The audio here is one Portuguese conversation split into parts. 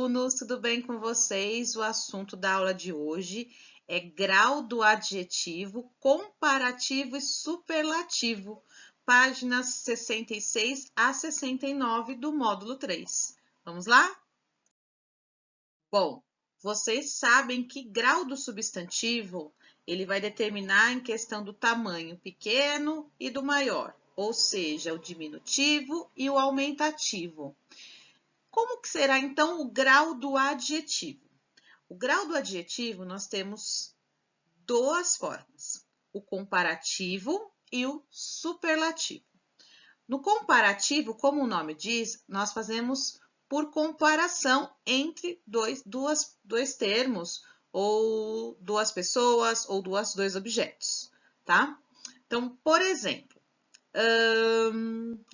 alunos, tudo bem com vocês? O assunto da aula de hoje é grau do adjetivo, comparativo e superlativo, páginas 66 a 69 do módulo 3. Vamos lá? Bom, vocês sabem que grau do substantivo ele vai determinar em questão do tamanho pequeno e do maior, ou seja, o diminutivo e o aumentativo. Como que será, então, o grau do adjetivo? O grau do adjetivo, nós temos duas formas, o comparativo e o superlativo. No comparativo, como o nome diz, nós fazemos por comparação entre dois termos, ou duas pessoas, ou dois objetos, tá? Então, por exemplo,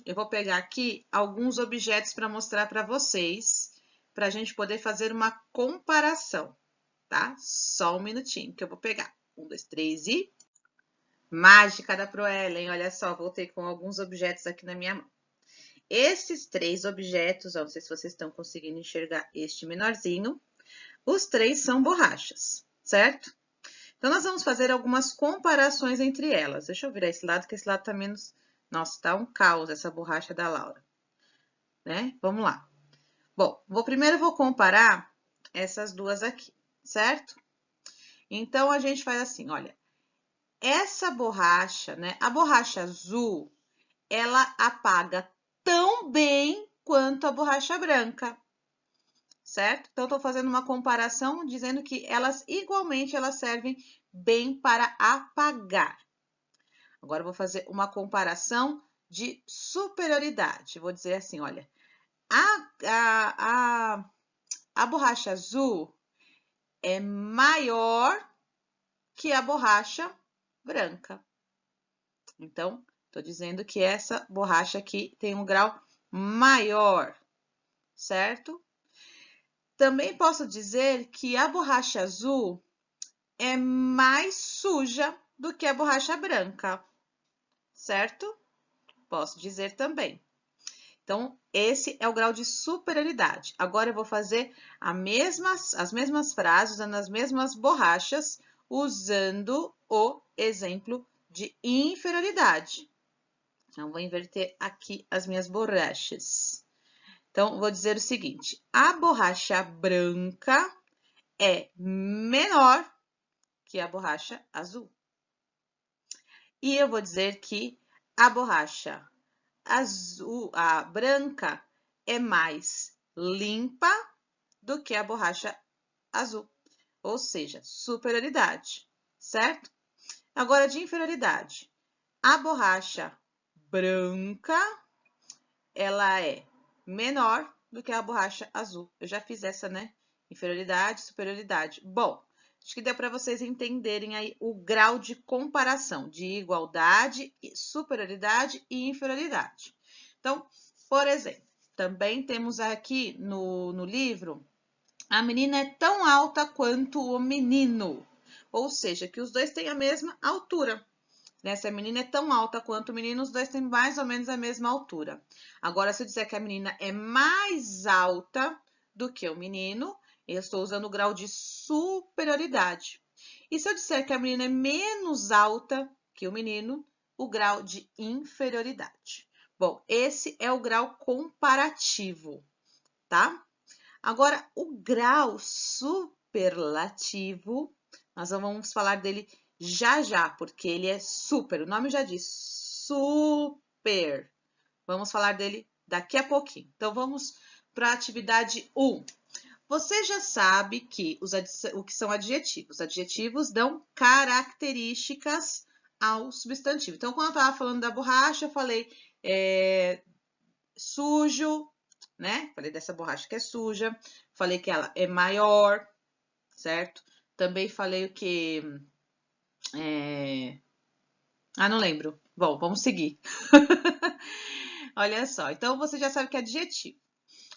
eu vou pegar aqui alguns objetos para mostrar para vocês, para a gente poder fazer uma comparação, tá? Só um minutinho que eu vou pegar. 1, 2, 3 e... Mágica da Proellen, olha só, voltei com alguns objetos aqui na minha mão. Esses 3 objetos, não sei se vocês estão conseguindo enxergar este menorzinho, os 3 são borrachas, certo? Então, nós vamos fazer algumas comparações entre elas. Deixa eu virar esse lado, que esse lado tá menos... Nossa, tá um caos essa borracha da Laura, né? Vamos lá. Bom, primeiro eu vou comparar essas duas aqui, certo? Então, a gente faz assim, olha. Essa borracha, né? A borracha azul, ela apaga tão bem quanto a borracha branca, certo? Então, estou fazendo uma comparação dizendo que elas igualmente elas servem bem para apagar. Agora, eu vou fazer uma comparação de superioridade. Vou dizer assim, olha, a borracha azul é maior que a borracha branca. Então, estou dizendo que essa borracha aqui tem um grau maior, certo? Também posso dizer que a borracha azul é mais suja do que a borracha branca, certo? Posso dizer também. Então, esse é o grau de superioridade. Agora, eu vou fazer as mesmas frases, usando as mesmas borrachas, usando o exemplo de inferioridade. Então, vou inverter aqui as minhas borrachas. Então, vou dizer o seguinte, a borracha branca é menor que a borracha azul. E eu vou dizer que a borracha azul, a branca, é mais limpa do que a borracha azul, ou seja, superioridade, certo? Agora, de inferioridade, a borracha branca, ela é menor do que a borracha azul. Eu já fiz essa, né? Inferioridade, superioridade. Bom, acho que deu para vocês entenderem aí o grau de comparação de igualdade, superioridade e inferioridade. Então, por exemplo, também temos aqui no livro, a menina é tão alta quanto o menino, ou seja, que os dois têm a mesma altura. Se a menina é tão alta quanto o menino, os dois têm mais ou menos a mesma altura. Agora, se eu disser que a menina é mais alta do que o menino, eu estou usando o grau de superioridade. E se eu disser que a menina é menos alta que o menino, o grau de inferioridade. Bom, esse é o grau comparativo, tá? Agora, o grau superlativo, nós vamos falar dele já, porque ele é super. O nome já diz, super. Vamos falar dele daqui a pouquinho. Então, vamos para a atividade 1. Você já sabe que o que são adjetivos? Adjetivos dão características ao substantivo. Então, quando eu estava falando da borracha, eu falei sujo, né? Falei dessa borracha que é suja. Falei que ela é maior, certo? Também falei o que... não lembro. Bom, vamos seguir. Olha só, então você já sabe que é adjetivo.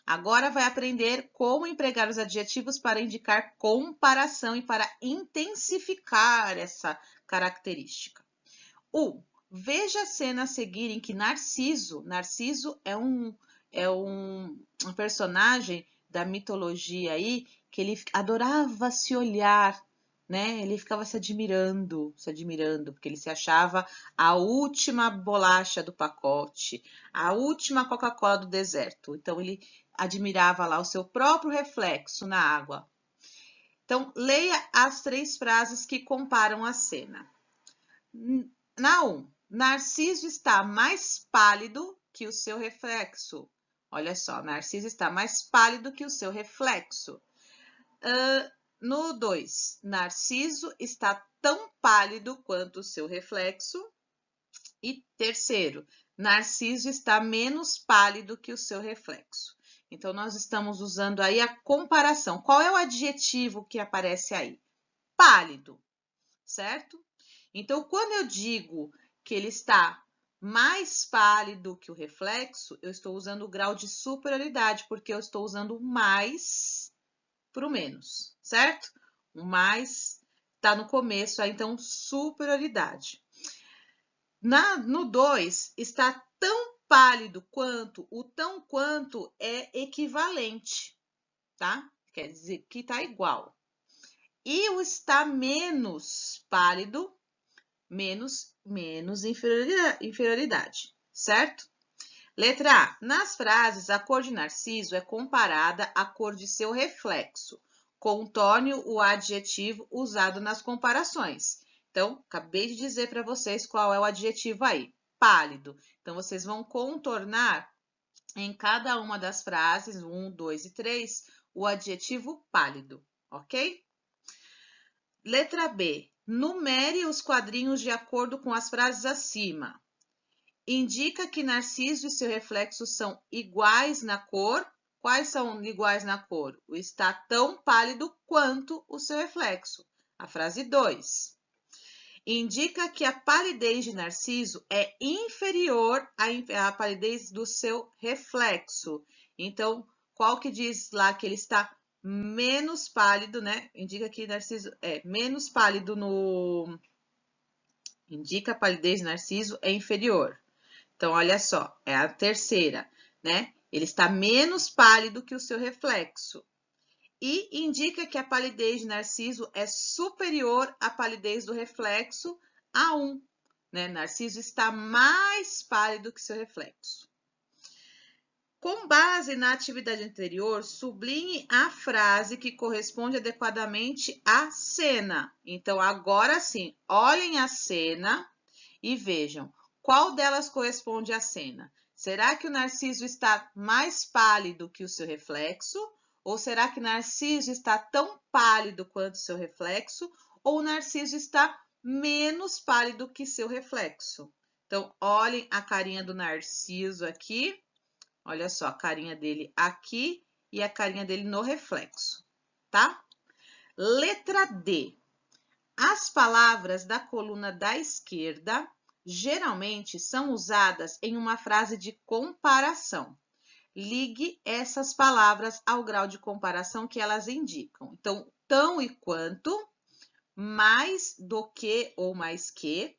Agora vai aprender como empregar os adjetivos para indicar comparação e para intensificar essa característica. 1. Veja a cena a seguir em que Narciso é um personagem da mitologia aí, que ele adorava se olhar, né? Ele ficava se admirando, porque ele se achava a última bolacha do pacote, a última Coca-Cola do deserto. Então, ele admirava lá o seu próprio reflexo na água. Então, leia as 3 frases que comparam a cena. Na 1, Narciso está mais pálido que o seu reflexo. Olha só, Narciso está mais pálido que o seu reflexo. No 2, Narciso está tão pálido quanto o seu reflexo. E terceiro, Narciso está menos pálido que o seu reflexo. Então, nós estamos usando aí a comparação. Qual é o adjetivo que aparece aí? Pálido, certo? Então, quando eu digo que ele está mais pálido que o reflexo, eu estou usando o grau de superioridade, porque eu estou usando o mais para o menos, certo? O mais está no começo, então superioridade. No 2, está tão pálido quanto, o tão quanto é equivalente, tá? Quer dizer que está igual. E o está menos pálido, menos inferioridade, certo? Letra A. Nas frases, a cor de Narciso é comparada à cor de seu reflexo. Contorne o adjetivo usado nas comparações. Então, acabei de dizer para vocês qual é o adjetivo aí. Pálido. Então, vocês vão contornar em cada uma das frases, 1, 2 e 3, o adjetivo pálido, ok? Letra B. Numere os quadrinhos de acordo com as frases acima. Indica que Narciso e seu reflexo são iguais na cor. Quais são iguais na cor? O está tão pálido quanto o seu reflexo. A frase 2. Indica que a palidez de Narciso é inferior à palidez do seu reflexo. Então, qual que diz lá que ele está menos pálido, né? Indica que Narciso é menos pálido no... Indica a palidez de Narciso é inferior. Então, olha só, é a terceira, né? Ele está menos pálido que o seu reflexo. E indica que a palidez de Narciso é superior à palidez do reflexo a 1. Né? Narciso está mais pálido que seu reflexo. Com base na atividade anterior, sublinhe a frase que corresponde adequadamente à cena. Então, agora sim, olhem a cena e vejam qual delas corresponde à cena. Será que o Narciso está mais pálido que o seu reflexo? Ou será que Narciso está tão pálido quanto seu reflexo? Ou Narciso está menos pálido que seu reflexo? Então, olhem a carinha do Narciso aqui. Olha só, a carinha dele aqui e a carinha dele no reflexo, tá? Letra D. As palavras da coluna da esquerda geralmente são usadas em uma frase de comparação. Ligue essas palavras ao grau de comparação que elas indicam. Então, tão e quanto, mais do que ou mais que,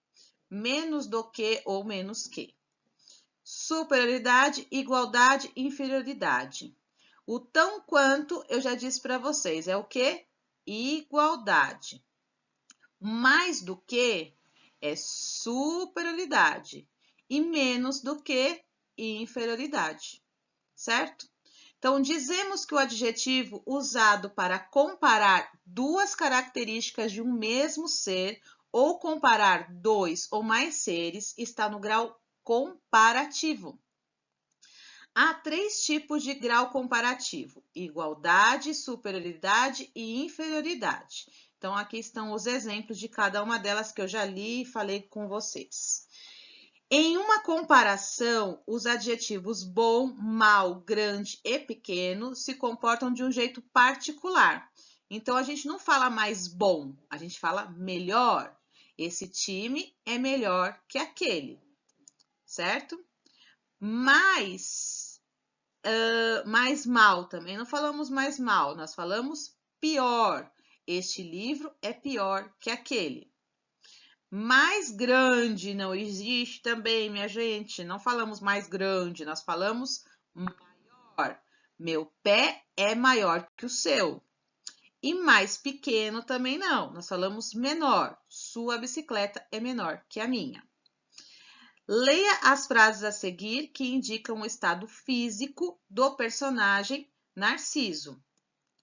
menos do que ou menos que. Superioridade, igualdade, inferioridade. O tão quanto, eu já disse para vocês, é o que? Igualdade. Mais do que é superioridade e menos do que inferioridade, certo? Então, dizemos que o adjetivo usado para comparar duas características de um mesmo ser ou comparar dois ou mais seres está no grau comparativo. Há 3 tipos de grau comparativo: igualdade, superioridade e inferioridade. Então, aqui estão os exemplos de cada uma delas que eu já li e falei com vocês. Em uma comparação, os adjetivos bom, mal, grande e pequeno se comportam de um jeito particular. Então, a gente não fala mais bom, a gente fala melhor. Esse time é melhor que aquele, certo? Mais mal também, não falamos mais mal, nós falamos pior. Este livro é pior que aquele. Mais grande não existe também, minha gente. Não falamos mais grande, nós falamos maior. Meu pé é maior que o seu. E mais pequeno também não. Nós falamos menor. Sua bicicleta é menor que a minha. Leia as frases a seguir que indicam o estado físico do personagem Narciso.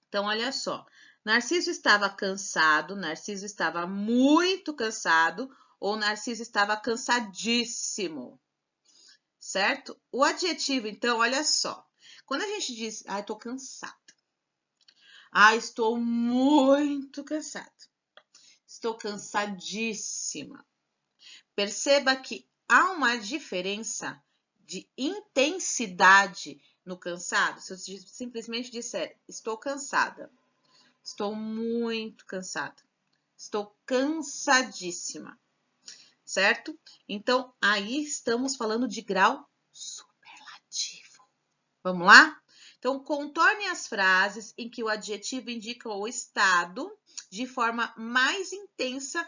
Então, olha só. Narciso estava cansado, Narciso estava muito cansado ou Narciso estava cansadíssimo, certo? O adjetivo, então, olha só. Quando a gente diz, estou cansado. Estou muito cansado. Estou cansadíssima. Perceba que há uma diferença de intensidade no cansado. Se eu simplesmente disser, estou cansada, estou muito cansada, estou cansadíssima, certo? Então, aí estamos falando de grau superlativo. Vamos lá? Então, contorne as frases em que o adjetivo indica o estado de forma mais intensa,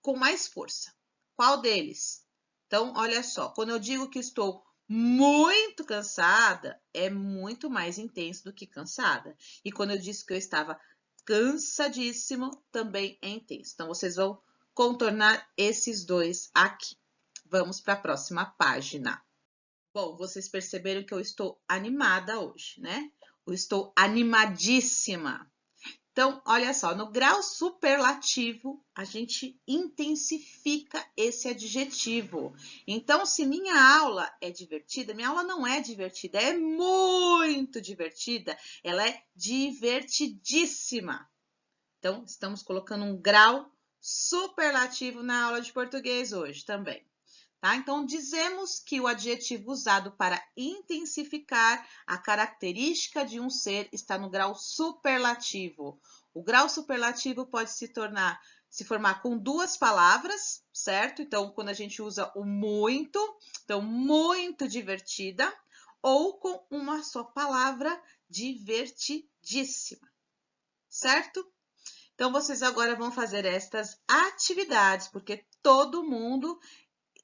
com mais força. Qual deles? Então, olha só, quando eu digo que estou muito cansada, é muito mais intenso do que cansada. E quando eu disse que eu estava cansadíssimo, também é intenso. Então, vocês vão contornar esses dois aqui. Vamos para a próxima página. Bom, vocês perceberam que eu estou animada hoje, né? Eu estou animadíssima. Então, olha só, no grau superlativo, a gente intensifica esse adjetivo. Então, se minha aula é divertida, minha aula não é divertida, é muito divertida, ela é divertidíssima. Então, estamos colocando um grau superlativo na aula de português hoje também. Tá? Então, dizemos que o adjetivo usado para intensificar a característica de um ser está no grau superlativo. O grau superlativo pode se formar com duas palavras, certo? Então, quando a gente usa o muito, então, muito divertida, ou com uma só palavra, divertidíssima, certo? Então, vocês agora vão fazer estas atividades, porque todo mundo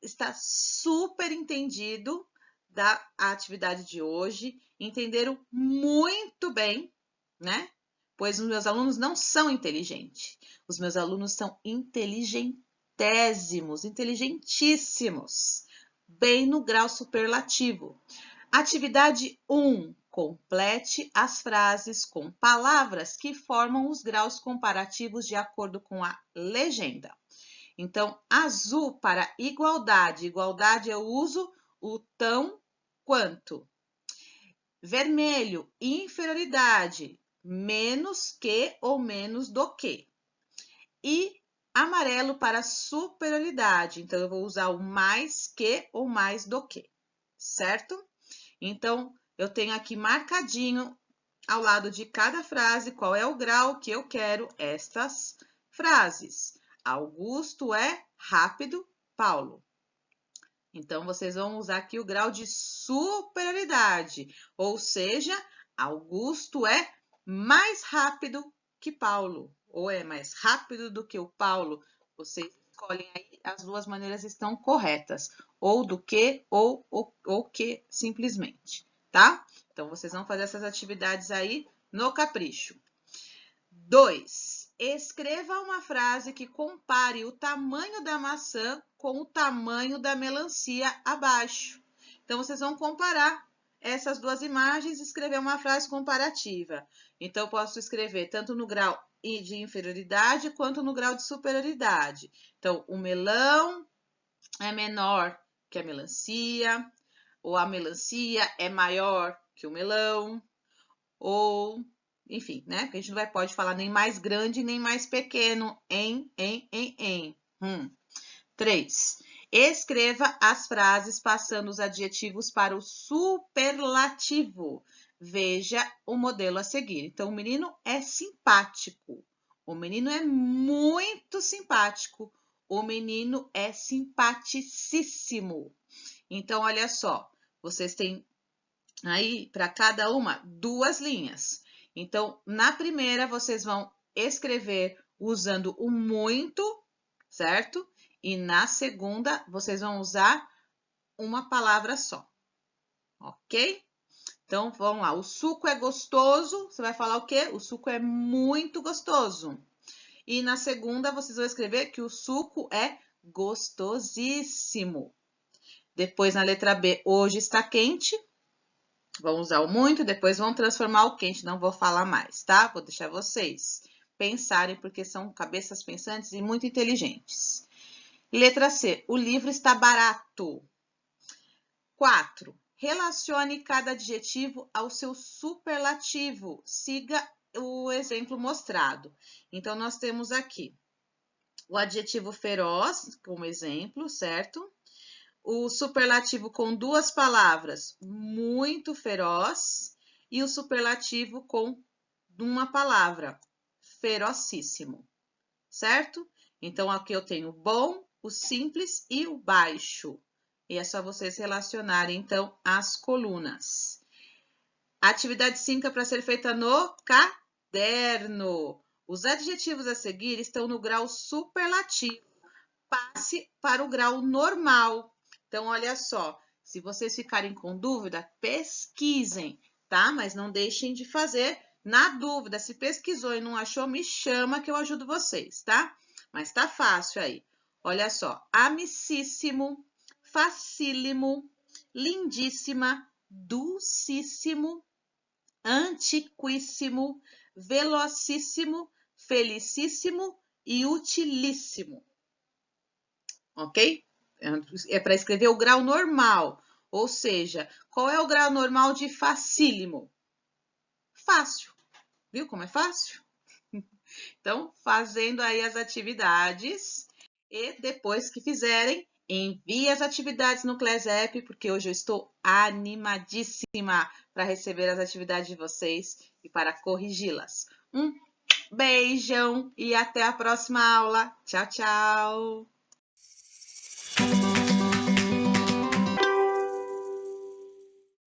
está super entendido da atividade de hoje, entenderam muito bem, né? Pois os meus alunos não são inteligentes. Os meus alunos são inteligentésimos, inteligentíssimos, bem no grau superlativo. Atividade 1. Complete as frases com palavras que formam os graus comparativos de acordo com a legenda. Então, azul para igualdade. Igualdade eu uso o tão quanto. Vermelho, inferioridade. Menos que ou menos do que. E amarelo para superioridade. Então, eu vou usar o mais que ou mais do que. Certo? Então, eu tenho aqui marcadinho ao lado de cada frase qual é o grau que eu quero estas frases. Augusto é rápido, Paulo. Então, vocês vão usar aqui o grau de superioridade, ou seja, Augusto é mais rápido que Paulo, ou é mais rápido do que o Paulo. Vocês escolhem aí, as duas maneiras estão corretas, ou do que, ou que, simplesmente, tá? Então, vocês vão fazer essas atividades aí no capricho. 2. Escreva uma frase que compare o tamanho da maçã com o tamanho da melancia abaixo. Então, vocês vão comparar essas duas imagens e escrever uma frase comparativa. Então, eu posso escrever tanto no grau de inferioridade quanto no grau de superioridade. Então, o melão é menor que a melancia, ou a melancia é maior que o melão, ou enfim, né? Porque a gente não pode falar nem mais grande, nem mais pequeno. 3. Escreva as frases passando os adjetivos para o superlativo. Veja o modelo a seguir. Então, o menino é simpático. O menino é muito simpático. O menino é simpaticíssimo. Então, olha só. Vocês têm aí, para cada uma, duas linhas. Então, na primeira, vocês vão escrever usando o muito, certo? E na segunda, vocês vão usar uma palavra só, ok? Então, vamos lá. O suco é gostoso. Você vai falar o quê? O suco é muito gostoso. E na segunda, vocês vão escrever que o suco é gostosíssimo. Depois, na letra B, hoje está quente. Vão usar o muito, depois vão transformar o quente. Não vou falar mais, tá? Vou deixar vocês pensarem, porque são cabeças pensantes e muito inteligentes. Letra C, o livro está barato. 4. Relacione cada adjetivo ao seu superlativo. Siga o exemplo mostrado. Então, nós temos aqui o adjetivo feroz, como exemplo, certo? O superlativo com duas palavras, muito feroz. E o superlativo com uma palavra, ferocíssimo, certo? Então, aqui eu tenho o bom, o simples e o baixo. E é só vocês relacionarem, então, as colunas. A atividade 5 é para ser feita no caderno. Os adjetivos a seguir estão no grau superlativo. Passe para o grau normal. Então, olha só, se vocês ficarem com dúvida, pesquisem, tá? Mas não deixem de fazer na dúvida. Se pesquisou e não achou, me chama que eu ajudo vocês, tá? Mas tá fácil aí. Olha só, amicíssimo, facílimo, lindíssima, dulcíssimo, antiquíssimo, velocíssimo, felicíssimo e utilíssimo. Ok? É para escrever o grau normal. Ou seja, qual é o grau normal de facílimo? Fácil. Viu como é fácil? Então, fazendo aí as atividades e depois que fizerem, envie as atividades no Class App, porque hoje eu estou animadíssima para receber as atividades de vocês e para corrigi-las. Um beijão e até a próxima aula. Tchau, tchau!